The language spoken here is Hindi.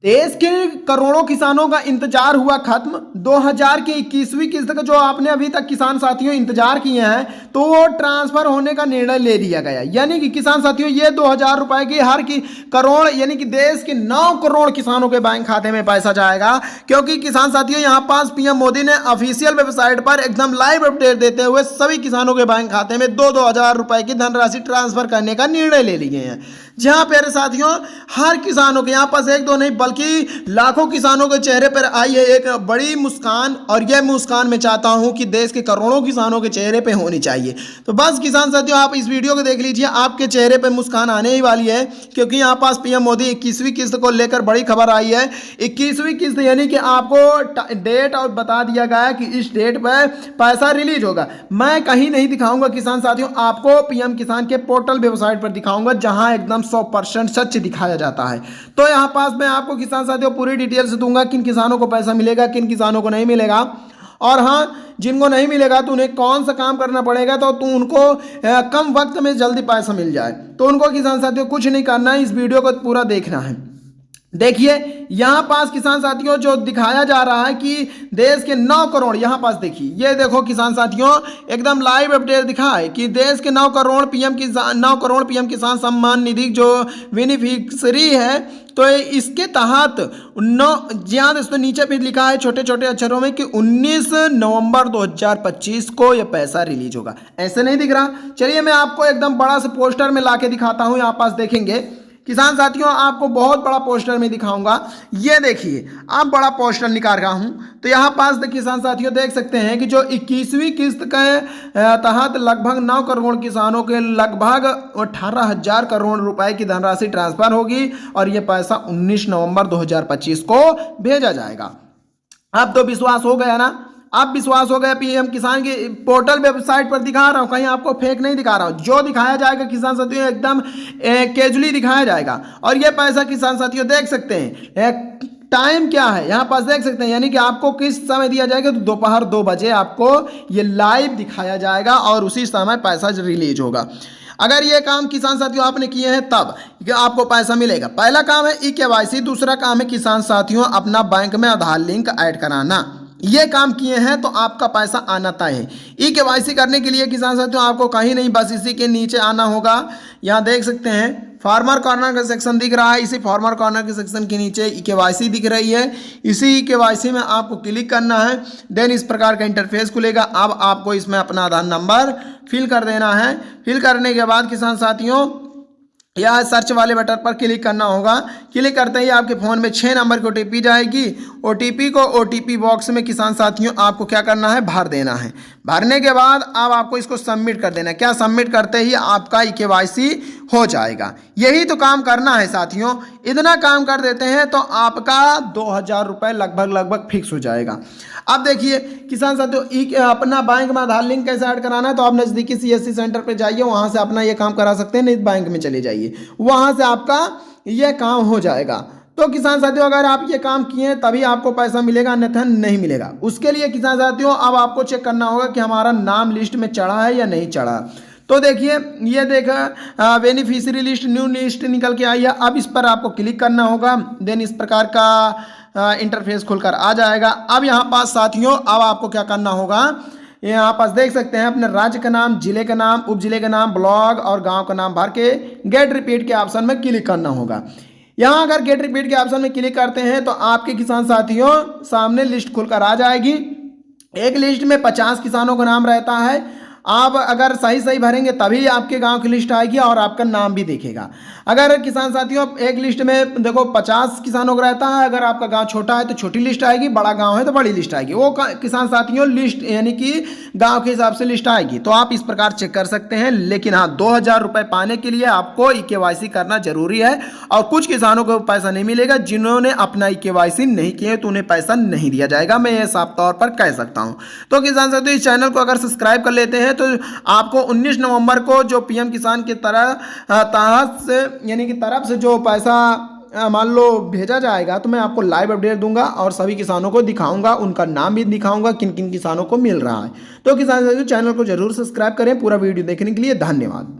देश के करोड़ों किसानों का इंतजार हुआ खत्म। 2000 की 21वीं किस्त का जो आपने अभी तक किसान साथियों इंतजार किए हैं तो वो ट्रांसफर होने का निर्णय ले लिया गया। यानी कि किसान साथियों ये 2000 रुपए की हर की करोड़ यानी कि देश के 9 करोड़ किसानों के बैंक खाते में पैसा जाएगा। क्योंकि किसान साथियों यहाँ पास पीएम मोदी ने ऑफिशियल वेबसाइट पर एकदम लाइव अपडेट देते हुए सभी किसानों के बैंक खाते में 2-2 हजार रुपए की धनराशि ट्रांसफर करने का निर्णय ले लिए हैं। जहां प्यारे साथियों हर किसानों के यहाँ पास एक दो नहीं बल्कि लाखों किसानों के चेहरे पर आई है एक बड़ी मुस्कान, और यह मुस्कान मैं चाहता हूं कि देश के करोड़ों किसानों के चेहरे पे होनी चाहिए। तो बस किसान साथियों आप इस वीडियो को देख लीजिए, आपके चेहरे पे मुस्कान आने ही वाली है। क्योंकि यहाँ पास पीएम मोदी 21वीं किस्त को लेकर बड़ी खबर आई है। 21वीं किस्त यानी कि आपको डेट और बता दिया गया है कि इस डेट पर पैसा रिलीज होगा। मैं कहीं नहीं दिखाऊंगा किसान साथियों, आपको पीएम किसान के पोर्टल वेबसाइट पर दिखाऊंगा जहां एकदम 100% सच दिखाया जाता है। तो यहाँ पास मैं आपको किसान साथियों पूरी डिटेल्स दूंगा, किन किसानों को पैसा मिलेगा, किन किसानों को नहीं मिलेगा, और हाँ जिनको नहीं मिलेगा तो उन्हें कौन सा काम करना पड़ेगा तो उनको कम वक्त में जल्दी पैसा मिल जाए। तो उनको किसान साथियों कुछ नहीं करना है, इस वीडियो को पूरा देखना है। देखिए यहां पास किसान साथियों जो दिखाया जा रहा है कि देश के 9 करोड़, यहां पास देखिए ये देखो किसान साथियों एकदम लाइव अपडेट दिखा है कि देश के 9 करोड़ पीएम किसान सम्मान निधि जो बेनिफिशियरी है। तो इसके तहत 9 दोस्तों नीचे भी लिखा है छोटे छोटे अक्षरों में कि 19 नवंबर 2025 को यह पैसा रिलीज होगा। ऐसे नहीं दिख रहा, चलिए मैं आपको एकदम बड़ा से पोस्टर में लाके दिखाता हूं। यहाँ पास देखेंगे किसान साथियों आपको बहुत बड़ा पोस्टर में दिखाऊंगा। ये देखिए आप बड़ा पोस्टर निकाल रहा हूं। तो यहाँ पास किसान साथियों देख सकते हैं कि जो 21वीं किस्त के तहत लगभग 9 करोड़ किसानों के लगभग 18,000 करोड़ रुपए की धनराशि ट्रांसफर होगी और ये पैसा 19 नवंबर 2025 को भेजा जाएगा। अब तो विश्वास हो गया ना, अब विश्वास हो गया। पीएम किसान की पोर्टल वेबसाइट पर दिखा रहा हूं, कहीं आपको फेक नहीं दिखा रहा हूं। जो दिखाया जाएगा किसान साथियों एकदम कैजुअली दिखाया जाएगा। और ये पैसा किसान साथियों देख सकते हैं टाइम क्या है, यहाँ पास देख सकते हैं यानी कि आपको किस समय दिया जाएगा तो दोपहर 2 बजे आपको ये लाइव दिखाया जाएगा और उसी समय पैसा रिलीज होगा। अगर ये काम किसान साथियों आपने किए हैं तब आपको पैसा मिलेगा। पहला काम है ई-केवाईसी, दूसरा काम है किसान साथियों अपना बैंक में आधार लिंक ऐड कराना। ये काम किए हैं तो आपका पैसा आना तय है। ई-केवाईसी करने के लिए किसान साथियों आपको कहीं नहीं बस इसी के नीचे आना होगा। यहाँ देख सकते हैं फार्मर कॉर्नर का सेक्शन दिख रहा है, इसी फार्मर कॉर्नर के सेक्शन के नीचे ई-केवाईसी दिख रही है। इसी ई-केवाईसी में आपको क्लिक करना है। देन इस प्रकार का इंटरफेस खुलेगा। अब आपको इसमें अपना आधार नंबर फिल कर देना है। फिल करने के बाद किसान साथियों या सर्च वाले बटन पर क्लिक करना होगा। क्लिक करते ही आपके फ़ोन में 6 नंबर की ओटीपी जाएगी। ओटीपी को ओटीपी बॉक्स में किसान साथियों आपको क्या करना है, भर देना है। भरने के बाद अब आपको इसको सबमिट कर देना है। क्या सबमिट करते ही आपका ई-केवाईसी हो जाएगा। यही तो काम करना है साथियों। इतना काम कर देते हैं तो आपका 2000 रुपये लगभग फिक्स हो जाएगा। अब देखिए किसान साथियों अपना बैंक में आधार लिंक कैसे ऐड कराना है तो आप नज़दीकी सीएससी सेंटर पे जाइए, वहाँ से अपना ये काम करा सकते हैं। नहीं बैंक में चले जाइए, वहाँ से आपका ये काम हो जाएगा। तो किसान साथियों अगर आप ये काम किए तभी आपको पैसा मिलेगा, अन्यथा नहीं मिलेगा। उसके लिए किसान साथियों अब आपको चेक करना होगा कि हमारा नाम लिस्ट में चढ़ा है या नहीं चढ़ा। तो देखिए ये देखा बेनिफिशियरी लिस्ट न्यू लिस्ट निकल के आई है। अब इस पर आपको क्लिक करना होगा। देन इस प्रकार का इंटरफेस खुलकर आ जाएगा। अब यहाँ पास साथियों अब आपको क्या करना होगा, यहाँ पास देख सकते हैं अपने राज्य का नाम, जिले का नाम, उप जिले का नाम, ब्लॉक और गांव का नाम भर के गेट रिपीट के ऑप्शन में क्लिक करना होगा। यहाँ अगर गेट रिपीट के ऑप्शन में क्लिक करते हैं तो आपके किसान साथियों सामने लिस्ट खुलकर आ जाएगी। एक लिस्ट में 50 किसानों का नाम रहता है। आप अगर सही भरेंगे तभी आपके गांव की लिस्ट आएगी और आपका नाम भी दिखेगा। अगर किसान साथियों एक लिस्ट में देखो 50 किसानों का रहता है, अगर आपका गांव छोटा है तो छोटी लिस्ट आएगी, बड़ा गांव है तो बड़ी लिस्ट आएगी। वो किसान साथियों लिस्ट यानी कि गांव के हिसाब से लिस्ट आएगी। तो आप इस प्रकार चेक कर सकते हैं। लेकिन हाँ 2000 रुपये पाने के लिए आपको ई-केवाईसी करना जरूरी है। और कुछ किसानों को पैसा नहीं मिलेगा, जिन्होंने अपना ई-केवाईसी नहीं किए तो उन्हें पैसा नहीं दिया जाएगा, मैं ये साफ तौर पर कह सकता हूँ। तो किसान साथियों इस चैनल को अगर सब्सक्राइब कर लेते हैं तो आपको 19 नवंबर को जो पीएम किसान की तहत से यानी कि तरफ से जो पैसा मान लो भेजा जाएगा तो मैं आपको लाइव अपडेट दूंगा और सभी किसानों को दिखाऊंगा, उनका नाम भी दिखाऊंगा किन किन किसानों को मिल रहा है। तो किसान साथियों चैनल को जरूर सब्सक्राइब करें। पूरा वीडियो देखने के लिए धन्यवाद।